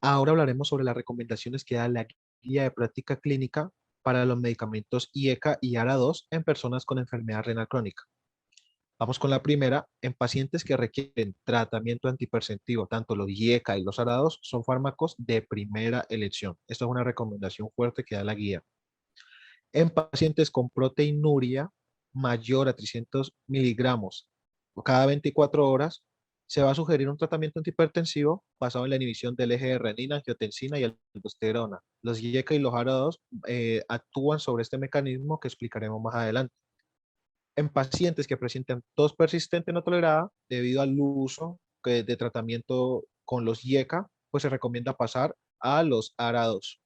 Ahora hablaremos sobre las recomendaciones que da la guía de práctica clínica para los medicamentos IECA y ARA2 en personas con enfermedad renal crónica. Vamos con la primera. En pacientes que requieren tratamiento antihipertensivo, tanto los IECA y los ARA2 son fármacos de primera elección. Esta es una recomendación fuerte que da la guía. En pacientes con proteinuria mayor a 300 miligramos cada 24 horas, se va a sugerir un tratamiento antihipertensivo basado en la inhibición del eje de renina, angiotensina y aldosterona. Los IECA y los ARA2 actúan sobre este mecanismo que explicaremos más adelante. En pacientes que presentan tos persistente no tolerada debido al uso de tratamiento con los IECA, pues se recomienda pasar a los ARA2.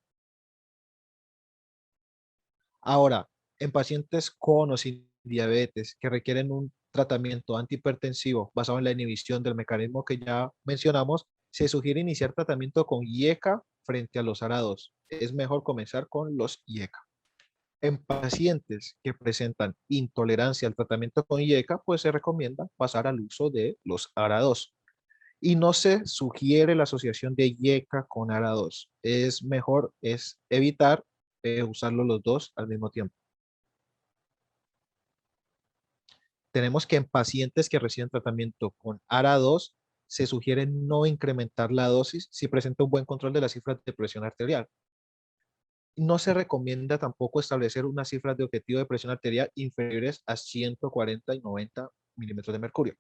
Ahora, en pacientes con o sin diabetes que requieren un tratamiento antihipertensivo basado en la inhibición del mecanismo que ya mencionamos, se sugiere iniciar tratamiento con IECA frente a los ARA2. Es mejor comenzar con los IECA. En pacientes que presentan intolerancia al tratamiento con IECA, pues se recomienda pasar al uso de los ARA2. Y no se sugiere la asociación de IECA con ARA2. Es mejor evitar usarlo los dos al mismo tiempo. Tenemos que en pacientes que reciben tratamiento con ARA2 se sugiere no incrementar la dosis si presenta un buen control de las cifras de presión arterial. No se recomienda tampoco establecer unas cifras de objetivo de presión arterial inferiores a 140 y 90 milímetros de mercurio.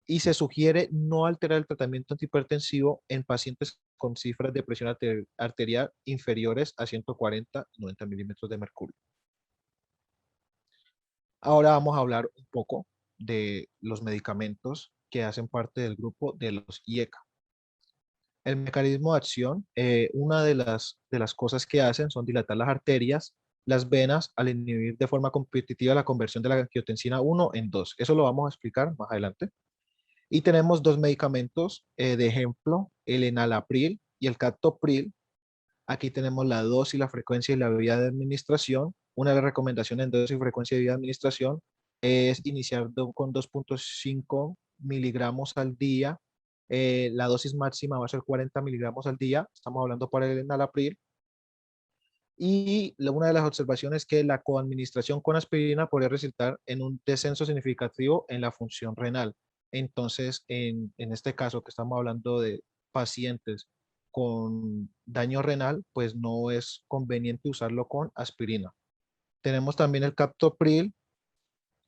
Y se sugiere no alterar el tratamiento antihipertensivo en pacientes con cifras de presión arterial inferiores a 140 y 90 milímetros de mercurio. Ahora vamos a hablar un poco de los medicamentos que hacen parte del grupo de los IECA. El mecanismo de acción, una de las cosas que hacen son dilatar las arterias, las venas, al inhibir de forma competitiva la conversión de la angiotensina 1 en 2. Eso lo vamos a explicar más adelante. Y tenemos dos medicamentos, de ejemplo, el enalapril y el captopril. Aquí tenemos la dosis, la frecuencia y la vía de administración. Una de las recomendaciones en dosis, frecuencia y vía de administración es iniciar con 2.5 miligramos al día. La dosis máxima va a ser 40 miligramos al día. Estamos hablando para el enalapril. Y una de las observaciones es que la coadministración con aspirina podría resultar en un descenso significativo en la función renal. Entonces, en este caso que estamos hablando de pacientes con daño renal, pues no es conveniente usarlo con aspirina. Tenemos también el captopril,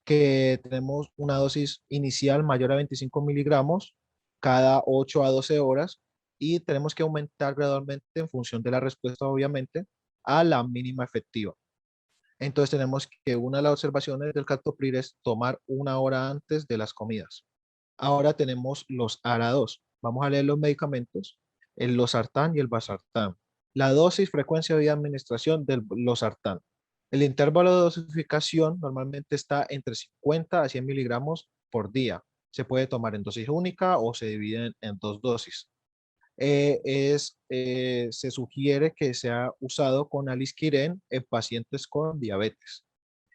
que tenemos una dosis inicial mayor a 25 miligramos cada 8 a 12 horas y tenemos que aumentar gradualmente en función de la respuesta, obviamente, a la mínima efectiva. Entonces tenemos que una de las observaciones del captopril es tomar una hora antes de las comidas. Ahora tenemos los ARA2. Vamos a leer los medicamentos, el losartán y el valsartán. La dosis, frecuencia y administración del losartán. El intervalo de dosificación normalmente está entre 50 a 100 miligramos por día. Se puede tomar en dosis única o se divide en dos dosis. Se sugiere que sea usado con alisquiren en pacientes con diabetes.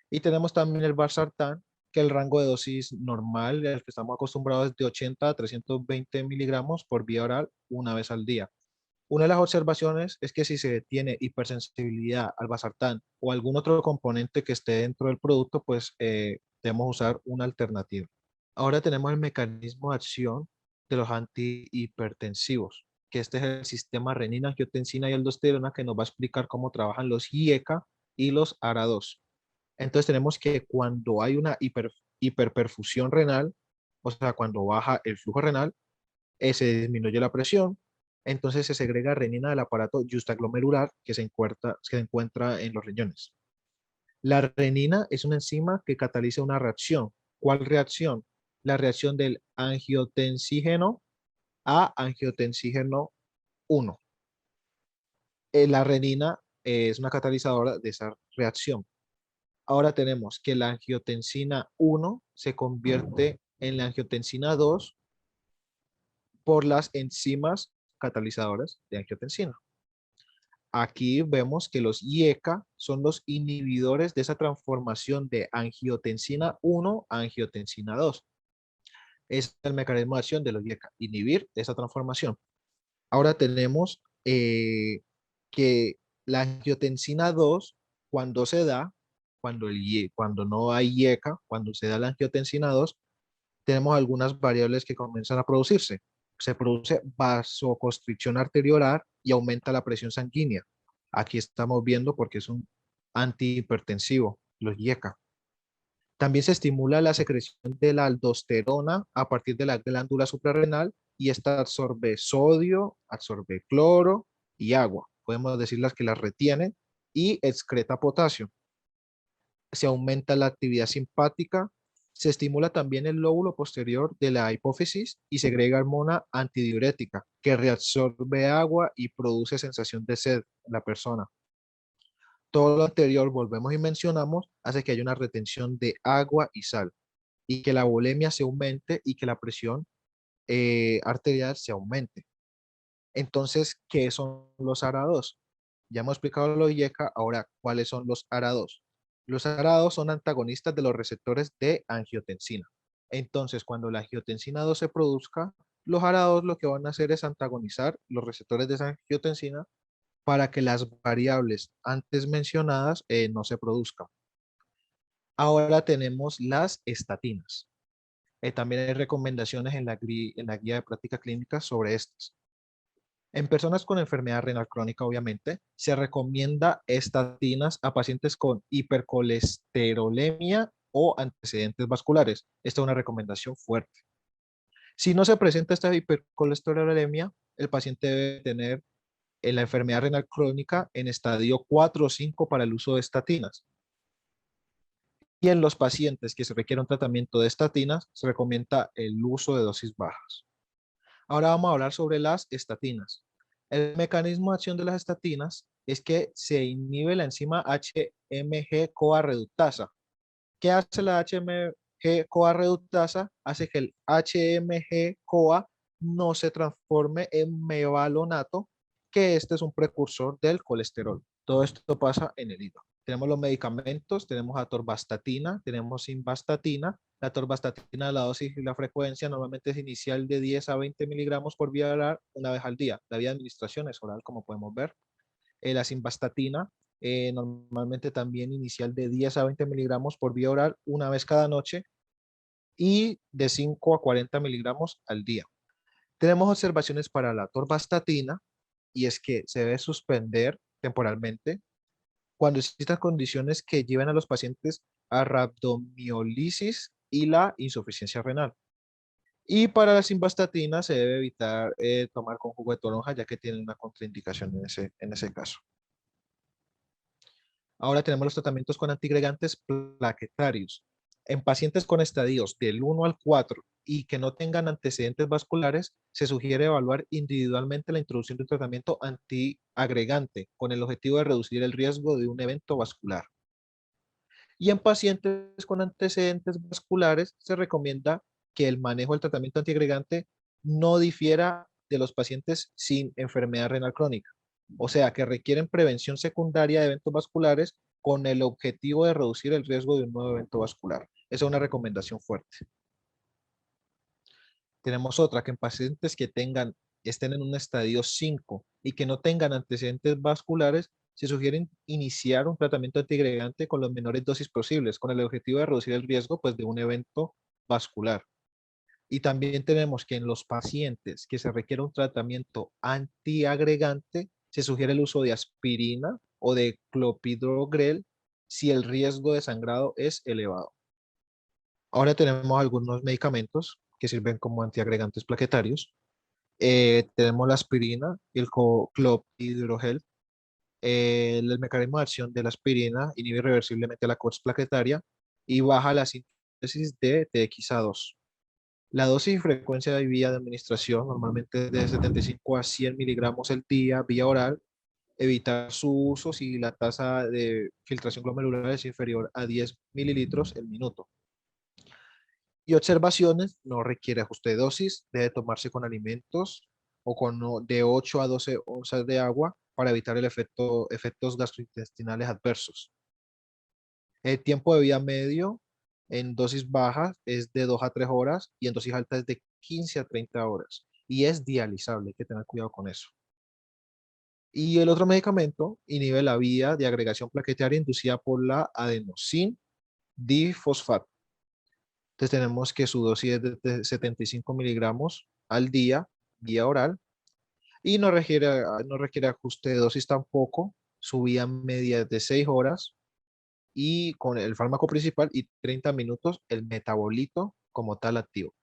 Y tenemos también el valsartán, que el rango de dosis normal, el que estamos acostumbrados, es de 80 a 320 miligramos por vía oral una vez al día. Una de las observaciones es que si se tiene hipersensibilidad al valsartán o algún otro componente que esté dentro del producto, pues debemos usar una alternativa. Ahora tenemos el mecanismo de acción de los antihipertensivos, que este es el sistema renina, angiotensina y aldosterona, que nos va a explicar cómo trabajan los IECA y los ARA2. Entonces tenemos que cuando hay una hiperperfusión renal, o sea, cuando baja el flujo renal, se disminuye la presión, entonces se segrega renina del aparato justaglomerular que se encuentra en los riñones. La renina es una enzima que cataliza una reacción. ¿Cuál reacción? La reacción del angiotensígeno a angiotensígeno 1. La renina es una catalizadora de esa reacción. Ahora tenemos que la angiotensina 1 se convierte en la angiotensina 2 por las enzimas catalizadoras de angiotensina. Aquí vemos que los IECA son los inhibidores de esa transformación de angiotensina 1 a angiotensina 2. Es el mecanismo de acción de los IECA, inhibir esa transformación. Ahora tenemos que la angiotensina 2, cuando se da, cuando no hay IECA, cuando se da la angiotensina 2, tenemos algunas variables que comienzan a producirse. Se produce vasoconstricción arteriolar y aumenta la presión sanguínea. Aquí estamos viendo porque es un antihipertensivo, los IECA. También se estimula la secreción de la aldosterona a partir de la glándula suprarrenal y esta absorbe sodio, absorbe cloro y agua. Podemos decir las que las retiene y excreta potasio. Se aumenta la actividad simpática, se estimula también el lóbulo posterior de la hipófisis y segrega hormona antidiurética que reabsorbe agua y produce sensación de sed en la persona. Todo lo anterior, volvemos y mencionamos, hace que haya una retención de agua y sal y que la bulimia se aumente y que la presión arterial se aumente. Entonces, ¿qué son los ARA2? Ya hemos explicado lo de IECA, ahora, ¿cuáles son los ARA2? Los ARA2 son antagonistas de los receptores de angiotensina. Entonces, cuando la angiotensina 2 se produzca, los ARA2 lo que van a hacer es antagonizar los receptores de esa angiotensina para que las variables antes mencionadas no se produzcan. Ahora tenemos las estatinas. También hay recomendaciones en la guía de práctica clínica sobre estas. En personas con enfermedad renal crónica, obviamente, se recomienda estatinas a pacientes con hipercolesterolemia o antecedentes vasculares. Esta es una recomendación fuerte. Si no se presenta esta hipercolesterolemia, el paciente debe tener la enfermedad renal crónica en estadio 4 o 5 para el uso de estatinas. Y en los pacientes que se requiere un tratamiento de estatinas, se recomienda el uso de dosis bajas. Ahora vamos a hablar sobre las estatinas. El mecanismo de acción de las estatinas es que se inhibe la enzima HMG-CoA reductasa. ¿Qué hace la HMG-CoA reductasa? Hace que el HMG-CoA no se transforme en mevalonato, que este es un precursor del colesterol. Todo esto pasa en el hígado. Tenemos los medicamentos, tenemos atorvastatina, tenemos simvastatina. La atorvastatina, la dosis y la frecuencia normalmente es inicial de 10 a 20 miligramos por vía oral una vez al día. La vía de administración es oral, como podemos ver. La simvastatina, normalmente también inicial de 10 a 20 miligramos por vía oral una vez cada noche y de 5 a 40 miligramos al día. Tenemos observaciones para la atorvastatina y es que se debe suspender temporalmente cuando existan condiciones que lleven a los pacientes a rabdomiólisis y la insuficiencia renal. Y para la simvastatina se debe evitar tomar con jugo de toronja ya que tiene una contraindicación en ese caso. Ahora tenemos los tratamientos con antiagregantes plaquetarios. En pacientes con estadios del 1 al 4 y que no tengan antecedentes vasculares, se sugiere evaluar individualmente la introducción de un tratamiento antiagregante con el objetivo de reducir el riesgo de un evento vascular. Y en pacientes con antecedentes vasculares se recomienda que el manejo del tratamiento antiagregante no difiera de los pacientes sin enfermedad renal crónica. O sea, que requieren prevención secundaria de eventos vasculares con el objetivo de reducir el riesgo de un nuevo evento vascular. Esa es una recomendación fuerte. Tenemos otra, que en pacientes que estén en un estadio 5 y que no tengan antecedentes vasculares, se sugiere iniciar un tratamiento antiagregante con las menores dosis posibles, con el objetivo de reducir el riesgo pues, de un evento vascular. Y también tenemos que en los pacientes que se requiere un tratamiento antiagregante, se sugiere el uso de aspirina o de clopidogrel si el riesgo de sangrado es elevado. Ahora tenemos algunos medicamentos que sirven como antiagregantes plaquetarios. Tenemos la aspirina y el clopidogrel. El mecanismo de acción de la aspirina inhibe irreversiblemente la COX plaquetaria y baja la síntesis de TXA2. La dosis y frecuencia de vía de administración normalmente es de 75 a 100 miligramos al día, vía oral. Evitar su uso si la tasa de filtración glomerular es inferior a 10 mililitros el minuto. Y observaciones, no requiere ajuste de dosis, debe tomarse con alimentos o con de 8 a 12 onzas de agua para evitar efectos gastrointestinales adversos. El tiempo de vida medio en dosis bajas es de 2 a 3 horas y en dosis altas es de 15 a 30 horas. y es dializable, hay que tener cuidado con eso. Y el otro medicamento inhibe la vía de agregación plaquetaria inducida por la adenosín difosfato. Entonces tenemos que su dosis es de 75 miligramos al día, vía oral, y no requiere ajuste de dosis tampoco. Su vía media es de 6 horas y con el fármaco principal y 30 minutos el metabolito como tal activo.